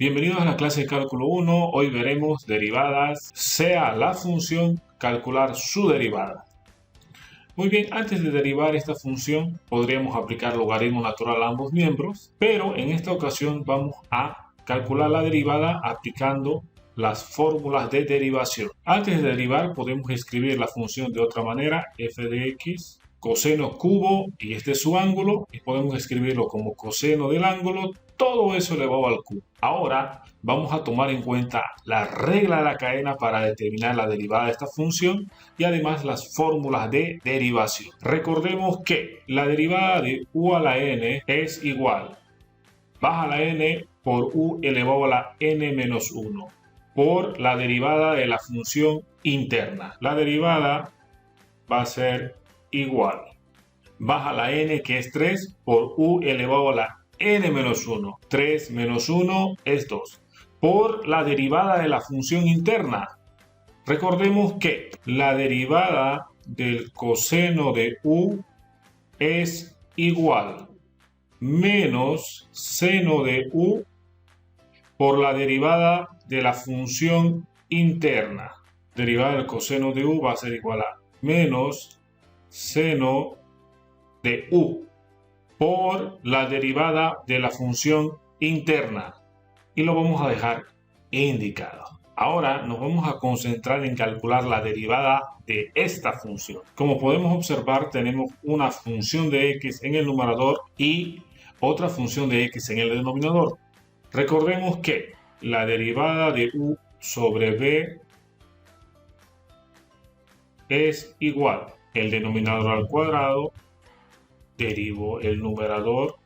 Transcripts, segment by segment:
Bienvenidos a la clase de cálculo 1. Hoy veremos derivadas, sea la función, calcular su derivada. Muy bien, antes de derivar esta función podríamos aplicar logaritmo natural a ambos miembros, pero en esta ocasión vamos a calcular la derivada aplicando las fórmulas de derivación. Antes de derivar podemos escribir la función de otra manera, f de x, coseno cubo, y este es su ángulo, y podemos escribirlo como coseno del ángulo, todo eso elevado al cubo. Ahora vamos a tomar en cuenta la regla de la cadena para determinar la derivada de esta función y además las fórmulas de derivación. Recordemos que la derivada de u a la n es igual baja la n por u elevado a la n menos 1 por la derivada de la función interna. La derivada va a ser igual baja la n, que es 3, por u elevado a la n menos 1. 3 menos 1 es 2. Por la derivada de la función interna. Recordemos que la derivada del coseno de u es igual menos seno de u por la derivada de la función interna. Derivada del coseno de u va a ser igual a menos seno de u por la derivada de la función interna, y lo vamos a dejar indicado. Ahora nos vamos a concentrar en calcular la derivada de esta función. Como podemos observar, tenemos una función de x en el numerador y otra función de x en el denominador. Recordemos que la derivada de u sobre b es igual el denominador al cuadrado, derivo el numerador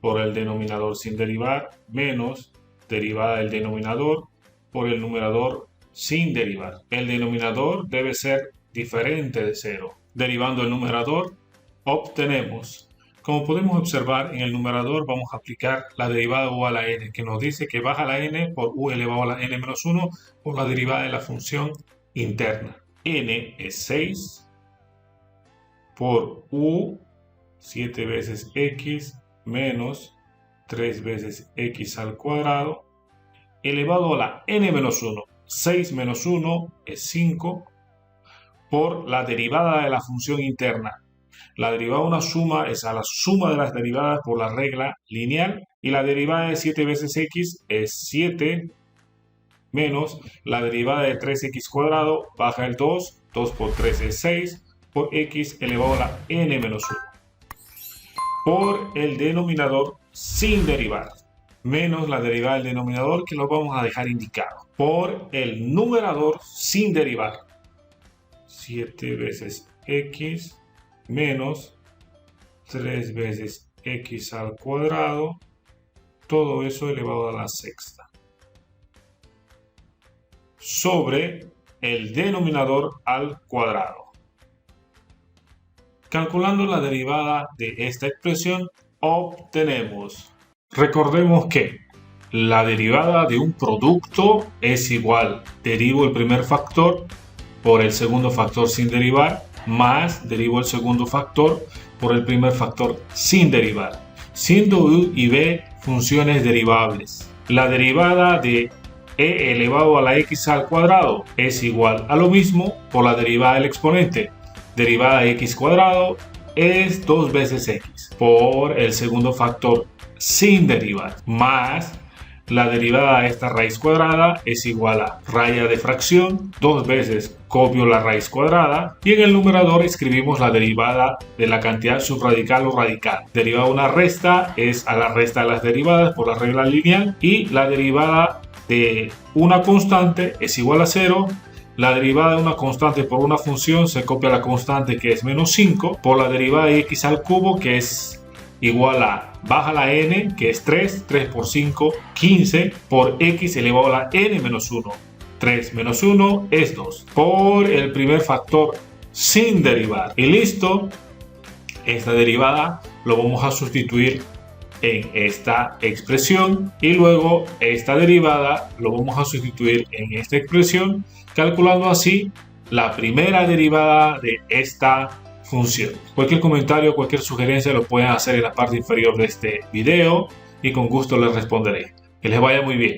por el denominador sin derivar, menos derivada del denominador por el numerador sin derivar. El denominador debe ser diferente de 0. Derivando el numerador, obtenemos, como podemos observar, en el numerador vamos a aplicar la derivada de u a la n, que nos dice que baja la n por u elevado a la n menos 1 por la derivada de la función interna. N es 6 por u, 7 veces x menos 3 veces x al cuadrado, elevado a la n menos 1. 6 menos 1 es 5 por la derivada de la función interna. La derivada de una suma es a la suma de las derivadas por la regla lineal, y la derivada de 7 veces x es 7 menos la derivada de 3x cuadrado, baja el 2, 2 por 3 es 6, por x elevado a la n menos 1. Por el denominador sin derivar, menos la derivada del denominador, que lo vamos a dejar indicado, por el numerador sin derivar, 7 veces x menos 3 veces x al cuadrado, todo eso elevado a la sexta, sobre el denominador al cuadrado. Calculando la derivada de esta expresión, obtenemos, recordemos que la derivada de un producto es igual, derivo el primer factor por el segundo factor sin derivar, más derivo el segundo factor por el primer factor sin derivar, siendo u y b funciones derivables. La derivada de e elevado a la x al cuadrado es igual a lo mismo por la derivada del exponente. Derivada de x cuadrado es 2 veces x por el segundo factor sin derivar, más la derivada de esta raíz cuadrada es igual a raya de fracción, 2 veces copio la raíz cuadrada, y en el numerador escribimos la derivada de la cantidad subradical o radical. Derivada de una resta es a la resta de las derivadas por la regla lineal, y la derivada de una constante es igual a 0. La derivada de una constante por una función se copia la constante, que es menos 5, por la derivada de x al cubo, que es igual a baja la n, que es 3, 3 por 5, 15, por x elevado a la n menos 1. 3 menos 1 es 2, por el primer factor sin derivar. Y listo, esta derivada lo vamos a sustituir en esta expresión, y luego esta derivada lo vamos a sustituir en esta expresión, calculando así la primera derivada de esta función. Cualquier comentario, cualquier sugerencia lo pueden hacer en la parte inferior de este video y con gusto les responderé. Que les vaya muy bien.